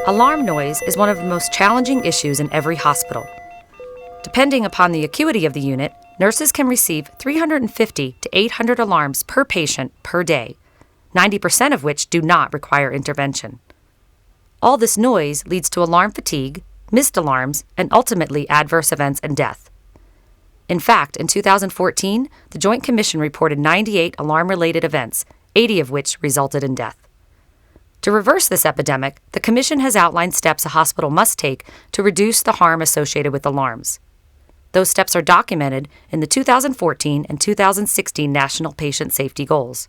Alarm noise is one of the most challenging issues in every hospital. Depending upon the acuity of the unit, nurses can receive 350 to 800 alarms per patient per day, 90% of which do not require intervention. All this noise leads to alarm fatigue, missed alarms, and ultimately adverse events and death. In fact, in 2014, the Joint Commission reported 98 alarm-related events, 80 of which resulted in death. To reverse this epidemic, the Commission has outlined steps a hospital must take to reduce the harm associated with alarms. Those steps are documented in the 2014 and 2016 National Patient Safety Goals.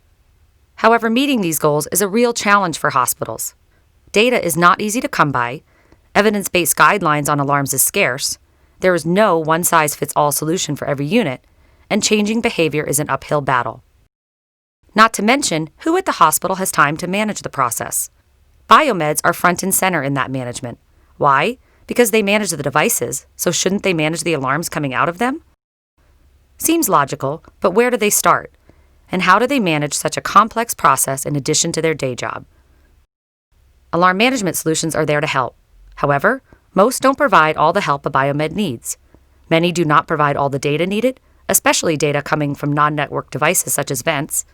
However, meeting these goals is a real challenge for hospitals. Data is not easy to come by, evidence-based guidelines on alarms is scarce, there is no one-size-fits-all solution for every unit, and changing behavior is an uphill battle. Not to mention, who at the hospital has time to manage the process? Biomeds are front and center in that management. Why? Because they manage the devices, so shouldn't they manage the alarms coming out of them? Seems logical, but where do they start? And how do they manage such a complex process in addition to their day job? Alarm management solutions are there to help. However, most don't provide all the help a biomed needs. Many do not provide all the data needed, especially data coming from non-network devices such as vents.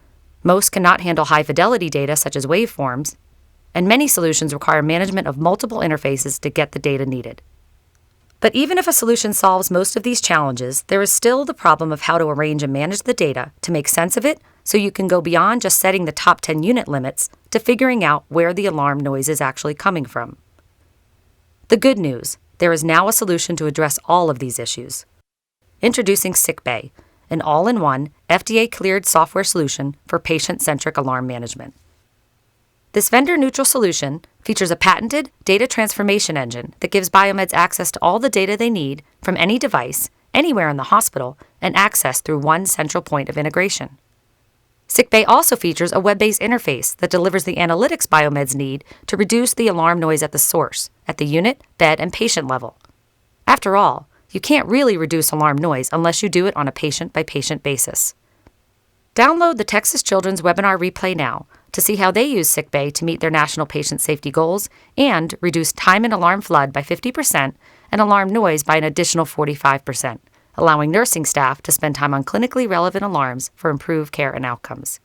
Most cannot handle high-fidelity data such as waveforms, and many solutions require management of multiple interfaces to get the data needed. But even if a solution solves most of these challenges, there is still the problem of how to arrange and manage the data to make sense of it so you can go beyond just setting the top 10 unit limits to figuring out where the alarm noise is actually coming from. The good news, there is now a solution to address all of these issues. Introducing SickBay, an all-in-one, FDA-cleared software solution for patient-centric alarm management. This vendor-neutral solution features a patented data transformation engine that gives biomeds access to all the data they need from any device, anywhere in the hospital, and access through one central point of integration. SickBay also features a web-based interface that delivers the analytics biomeds need to reduce the alarm noise at the source, at the unit, bed, and patient level. After all, you can't really reduce alarm noise unless you do it on a patient-by-patient basis. Download the Texas Children's webinar replay now to see how they use SickBay to meet their national patient safety goals and reduce time in alarm flood by 50% and alarm noise by an additional 45%, allowing nursing staff to spend time on clinically relevant alarms for improved care and outcomes.